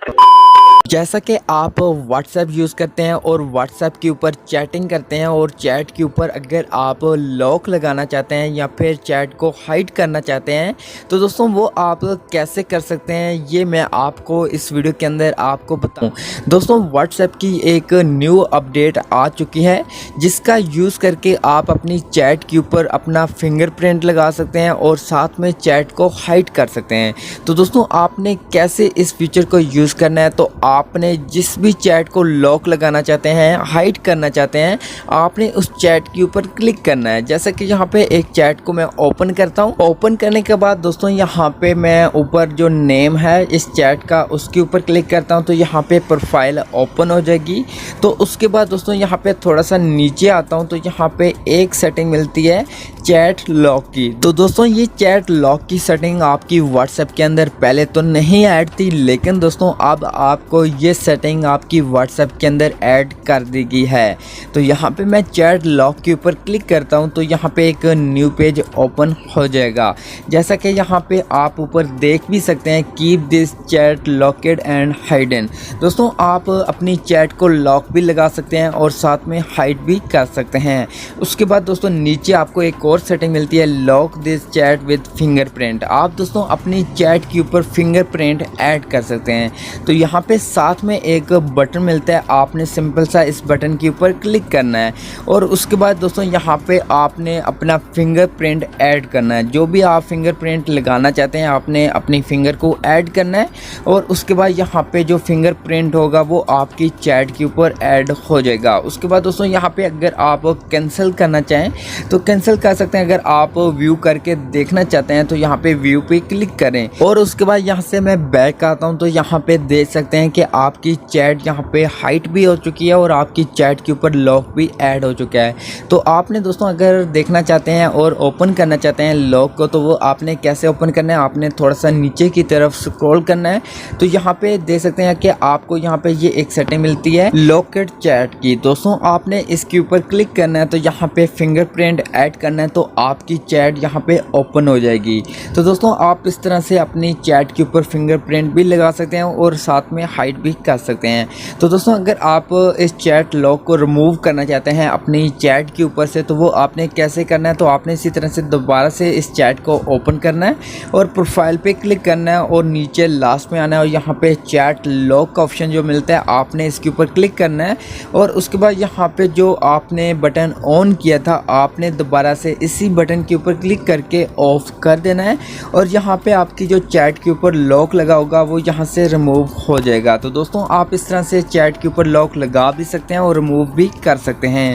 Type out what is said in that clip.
जैसा कि आप व्हाट्सएप यूज़ करते हैं और व्हाट्सएप के ऊपर चैटिंग करते हैं और चैट के ऊपर अगर आप लॉक लगाना चाहते हैं या फिर चैट को हाइड करना चाहते हैं तो दोस्तों वो आप कैसे कर सकते हैं ये मैं आपको इस वीडियो के अंदर आपको बताऊं। दोस्तों व्हाट्सएप की एक न्यू अपडेट आ चुकी है जिसका यूज़ करके आप अपनी चैट के ऊपर अपना फिंगरप्रिंट लगा सकते हैं और साथ में चैट को हाइड कर सकते हैं। तो दोस्तों आपने कैसे इस फीचर को यूज़ करना है, तो आपने जिस भी चैट को लॉक लगाना चाहते हैं, हाइड करना चाहते हैं, आपने उस चैट के ऊपर क्लिक करना है। जैसे कि यहाँ पे एक चैट को मैं ओपन करता हूँ। ओपन करने के बाद दोस्तों यहाँ पे मैं ऊपर जो नेम है इस चैट का उसके ऊपर क्लिक करता हूँ तो यहाँ पे प्रोफाइल ओपन हो जाएगी। तो उसके बाद दोस्तों यहाँ पे थोड़ा सा नीचे आता हूँ तो यहाँ पे एक सेटिंग मिलती है चैट लॉक की। तो दोस्तों ये चैट लॉक की सेटिंग आपकी व्हाट्सएप के अंदर पहले तो नहीं ऐड थी, लेकिन दोस्तों अब आपको ये सेटिंग आपकी व्हाट्सएप के अंदर ऐड कर दी गई है। तो यहाँ पे मैं चैट लॉक के ऊपर क्लिक करता हूँ तो यहाँ पे एक न्यू पेज ओपन हो जाएगा। जैसा कि यहाँ पे आप ऊपर देख भी सकते हैं, keep this chat locked and hidden. दोस्तों आप अपनी चैट को लॉक भी लगा सकते हैं और साथ में हाइड भी कर सकते हैं। उसके बाद दोस्तों नीचे आपको एक और सेटिंग मिलती है lock this chat with fingerprint. आप दोस्तों अपनी चैट के ऊपर फिंगरप्रिंट ऐड कर सकते हैं। तो यहाँ पे साथ में एक बटन मिलता है, आपने सिंपल सा इस बटन के ऊपर क्लिक करना है और उसके बाद दोस्तों यहाँ पे आपने अपना फिंगरप्रिंट ऐड करना है। जो भी आप फिंगरप्रिंट लगाना चाहते हैं आपने अपनी फिंगर को ऐड करना है और उसके बाद यहाँ पे जो फिंगरप्रिंट होगा वो आपकी चैट के ऊपर ऐड हो जाएगा। उसके बाद दोस्तों यहाँ पे अगर आप कैंसिल करना चाहें तो कैंसिल कर सकते हैं। अगर आप व्यू करके देखना चाहते हैं तो यहाँ पे व्यू पे क्लिक करें और उसके बाद यहाँ से मैं बैक आता हूँ तो यहाँ पे देख सकते हैं कि आपकी चैट यहाँ पे हाइड भी हो चुकी है और आपकी चैट के ऊपर लॉक भी ऐड हो चुका है। तो आपने दोस्तों अगर देखना चाहते हैं और ओपन करना चाहते हैं लॉक को तो वो आपने कैसे ओपन करना है, आपने थोड़ा सा नीचे की तरफ स्क्रॉल करना है। तो यहाँ पे देख सकते हैं कि आपको यहाँ पे ये एक सेटिंग मिलती है लॉकेड चैट की। दोस्तों आपने इसके ऊपर क्लिक करना है तो यहाँ पे फिंगरप्रिंट ऐड करना है तो आपकी चैट यहाँ पे ओपन हो जाएगी। तो दोस्तों आप इस तरह से अपनी चैट के ऊपर फिंगरप्रिंट भी लगा सकते हैं और साथ में हाइड भी कर सकते हैं। तो दोस्तों अगर आप इस चैट लॉक को रिमूव करना चाहते हैं अपनी चैट के ऊपर से तो वो आपने कैसे करना है, तो आपने इसी तरह से दोबारा से इस चैट को ओपन करना है और प्रोफाइल पे क्लिक करना है और नीचे लास्ट में आना है और यहाँ पे चैट लॉक का ऑप्शन जो मिलता है आपने इसके ऊपर क्लिक करना है और उसके बाद यहाँ पे जो आपने बटन ऑन किया था आपने दोबारा से इसी बटन के ऊपर क्लिक करके ऑफ कर देना है और यहाँ पे आपकी जो चैट के ऊपर लॉक लगा होगा वो यहाँ से रिमूव हो जाएगा। तो दोस्तों आप इस तरह से चैट के ऊपर लॉक लगा भी सकते हैं और रिमूव भी कर सकते हैं।